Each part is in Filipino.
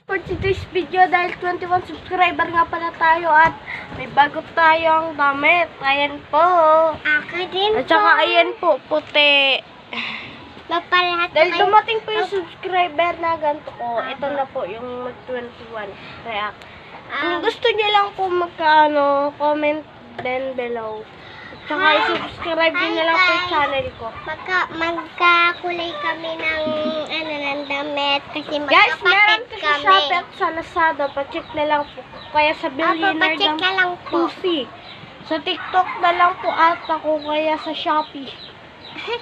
For today's video, dahil 21 subscriber nga pala tayo at may bago tayong damit. Ayan po. Ako din At saka ayan po, puti. Mapalahat Dahil dumating po yung subscriber na ganito ko, ito na po yung 21 react. Kung gusto niyo lang po comment then below. At saka i-subscribe din na lang po yung channel ko. Magkakulay kami ng ng damit kasi Guys, meron magkapatid ko sa Shopee at sa Lazada. Pa-check na lang po. Kaya sa Billionaire pa-check na lang po. 2C. Sa TikTok na lang po at ako kaya sa Shopee.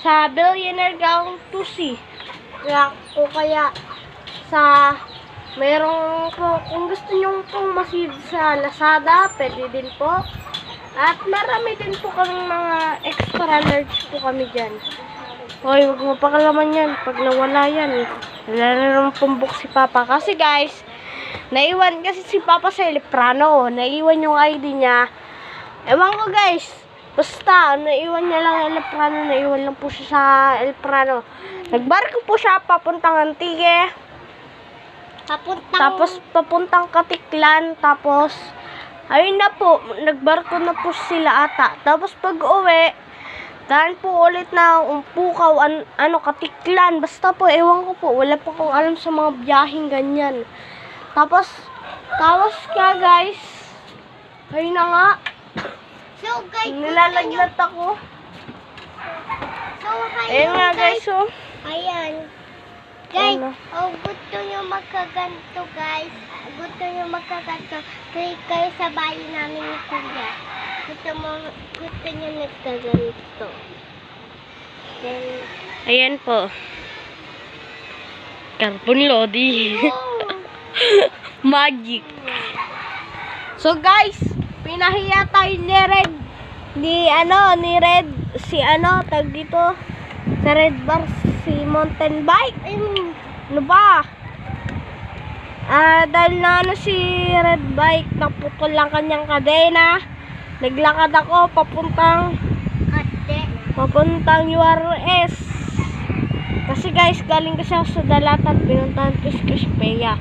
Sa Billionaire Gang 2C. Kaya po kaya sa mayroong po, kung gusto nyo pong masid sa Lazada, pwede din po. At marami din po kaming mga extra large po kami dyan. Hoy, huwag mo pakalaman yan. Pag nawala yan, wala na naman pumbok si Papa. Kasi guys, naiwan kasi si Papa sa Eleprano. Naiwan yung ID niya. Ewan ko guys. Basta, naiwan niya lang Eleprano. Naiwan lang po siya sa Eleprano. Nagbarko po siya papuntang Antique. Tapos papuntang Katiklan. Tapos, ayun na po. Nagbarko na po sila ata. Tapos pag uwi, dahil po ulit na Umpukaw, Katiklan. Basta po, ewan ko po. Wala po akong alam sa mga biyaheng ganyan. Tapos ka guys. Ayun na nga. So guys, Nilalaglat ako. Ayun nga guys, oh. Ayan. Guys, Ano? gusto nyo magkaganto guys. Gusto nyo magkaganto. Click kayo sa bahay namin ni Kuya. Gusto nyo nagkaganto. Then, Ayan po. Carbon Lodi. Magic. So guys, pinahiya tayo ni Red. Ni Red. Tag dito. Sa Red Bar, si mountain bike. Ano ba? Dahil na si Red Bike, naputol lang kanyang kadena. Naglakad ako papuntang URS. Kasi guys, galing kasi ako sa Dalatan, pinuntahan ko si Crispea.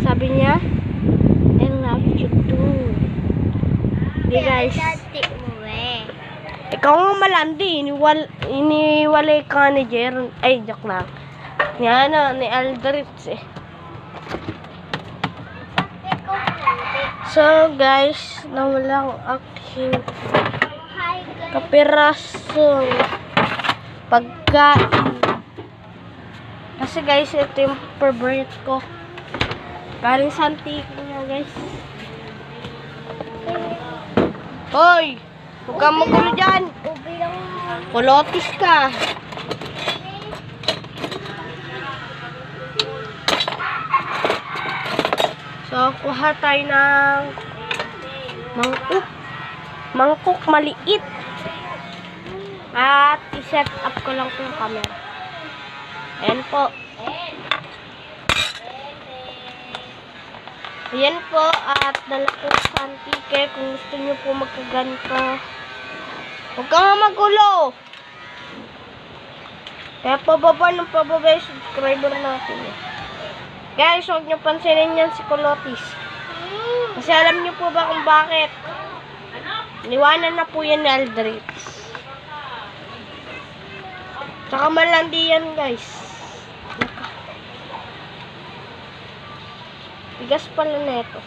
Sabi niya, I love you too. Di guys. Ikaw nga malandi, iniwalay ka ni Jeron. Ay, joke lang. Ni Aldritz eh. So guys, nawala ang aking kapirasong pagkain. Kasi guys, ito yung favorite ko. Galing sa Antique nga guys. Hoy! Huwag kang magulo dyan! Kulotis ka! So, kuha tayo ng mangkok maliit. At i-set up ko lang po yung camera. Ayan po. Ayan po. At dala ko sa Antique. Kung gusto nyo po magkaganto. Huwag ka nga magulo. Kaya pababa yung subscriber natin. Guys, huwag nyo pansinin yan si Kulotis. Kasi alam nyo po ba kung bakit? Niwanan na po yan ni Aldritz. Tsaka malandi yan guys. Bigas pala na ito.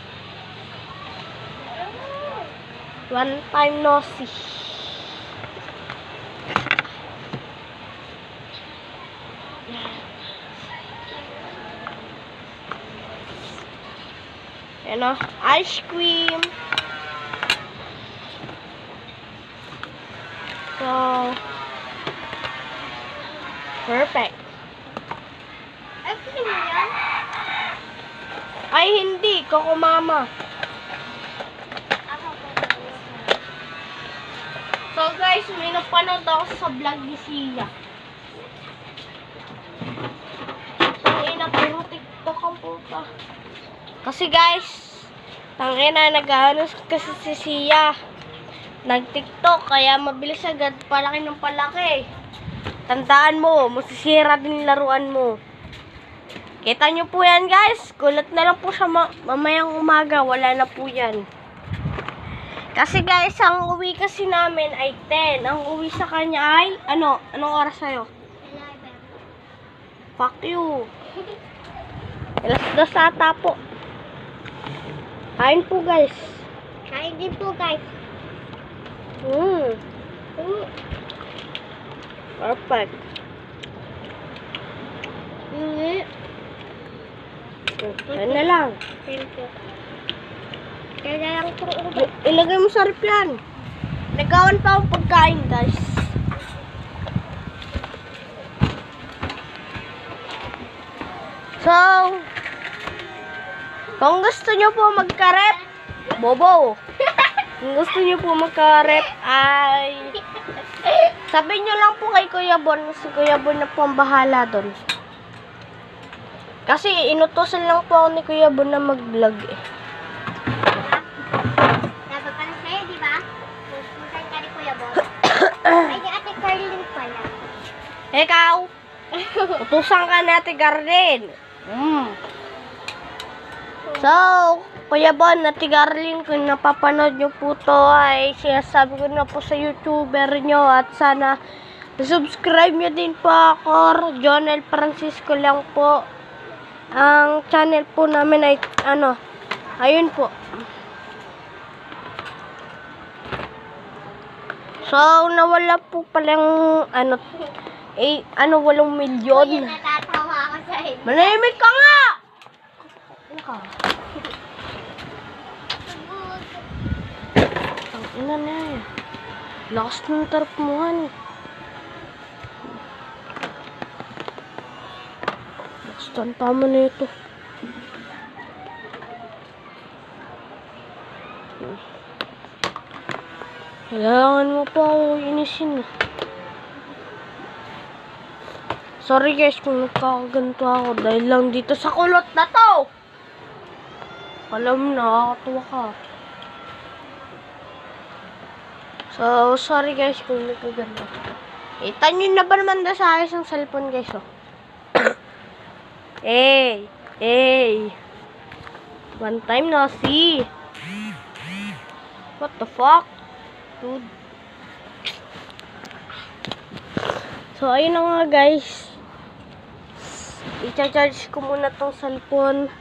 One time no see. Ice cream. So, perfect. Ice cream yan? Ay, hindi. Coco Mama. So, guys, may napanood ako sa vlog ni Sia. Tangina, puro TikTok ang puta. Kasi guys, tangina, nag-ano kasi si Sia. Nag-TikTok, kaya mabilis agad palaki ng palaki. Tandaan mo, masisira din laruan mo. Kita nyo po yan, guys. Gulat na lang po siya mamayang umaga. Wala na po yan. Kasi, guys, ang uwi kasi namin ay 10. Ang uwi sa kanya ay, anong oras sa'yo? 11. Fuck you. Alas 2 ata po. Kain po, guys. Kain din po, guys. Perfect. Yan na lang. Thank you. Kaya lang itong ubat. Ilagay mo sa rep yan. Nagawan pa akong pagkain, guys. So, kung gusto nyo po magka-rep, bobo. Kung gusto nyo po magka-rep ay sabihin nyo lang po kay Kuya Bon. Si Kuya Bon na po ang bahala doon. Kasi inutusan lang po ako ni Kuya Bon na mag-vlog eh. Dapat pala sa'yo, di ba? Pupuntahan ka ni Kuya Bon. Ay, ni Ate Carlin pala. Ikaw, utusan ka ni Ate Garden. So, Kuya Bon, Ate Garlin, kung napapanood nyo po to ay sinasabi ko na po sa YouTuber nyo at sana subscribe nyo din po ako. Jonel Francisco lang po. Ang channel po namin ay ayun po. So, nawala po palang 8 milyon. Kuya, natatawa ako sa inyo. Manahimik ka nga! Ano ka? Ang ina na eh. Lakas ng tarap mo, honey. Lakas ng tama na ito. Kailangan mo pa ako inisin. Sorry guys kung nagkakaganto ako dahil lang dito sa kulot na to. Alam mo, nakakatuwa ka. So, sorry guys kung nagkaganto. Kita nyo na ba naman na sa ayos ang cellphone guys, oh. Hey. One time na see. What the fuck? Dude. So, ayun na nga guys. I-charge ko muna tong cellphone.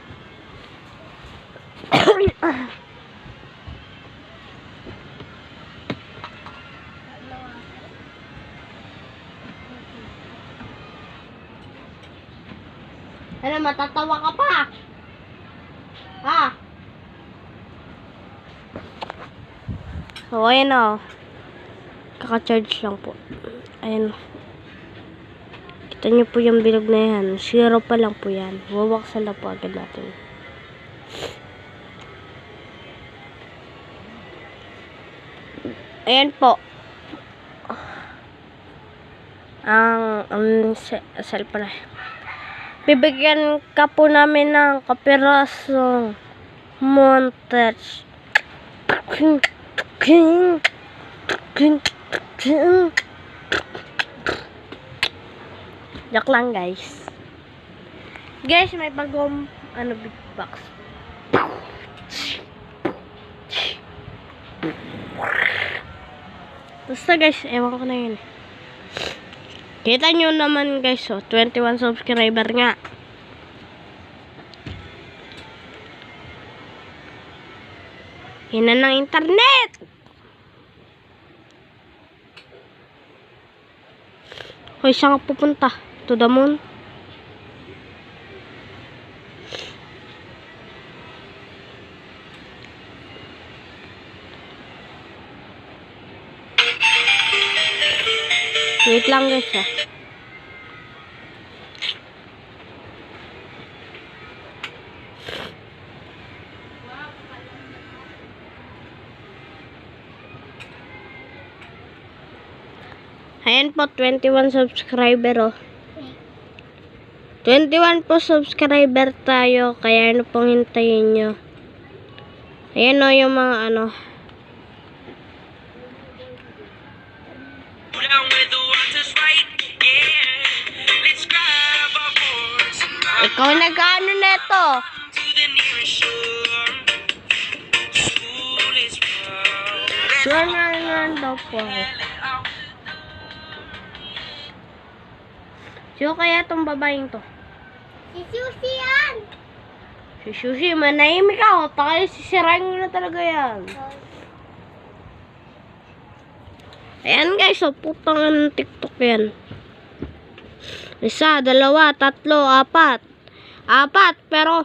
Ano, matatawa ka pa? Ha? So, ayun na. Kaka-charge lang po. Ayun. Kita niyo po yung bilog na yan. 0 pa lang po yan. Wawaksan na po agad natin. Ayan po. Ang cellphone. Bibigyan ka po namin ng kapirasong montage. Joke lang guys. Guys, may bagong big box. Basta guys, ewan ko na yun. Kita nyo naman guys, 21 subscriber nga. Hina ng internet. Hoy, saan ka pupunta? To the moon? Wait lang guys ah. Ayan po, 21 subscriber oh. 21 po subscriber tayo, kaya ano pong hintayin nyo. Ayan o yung mga Ikaw nag-ano neto? Sure na daw po ako. Sino kaya tong babaeng to? Si Susie yan! Si Sushi, manahimik ako. Tayo sisirain mo na talaga yan. Ayan guys, so putang ng TikTok yan. 1, 2, 3, 4. 4, pero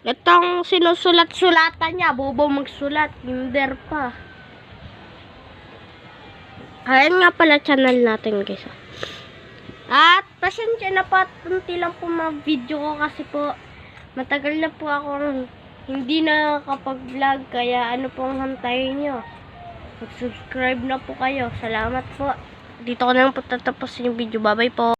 itong sinusulat-sulatan niya, bobo magsulat, kinder pa. Ayan nga pala channel natin guys. At pasensya na po, tunti lang po mga video ko kasi po matagal na po ako hindi nakakapag-vlog, kaya ano pong hantayin nyo. Mag-subscribe na po kayo. Salamat po. Dito ko na lang po tatapusin yung video. Bye-bye po.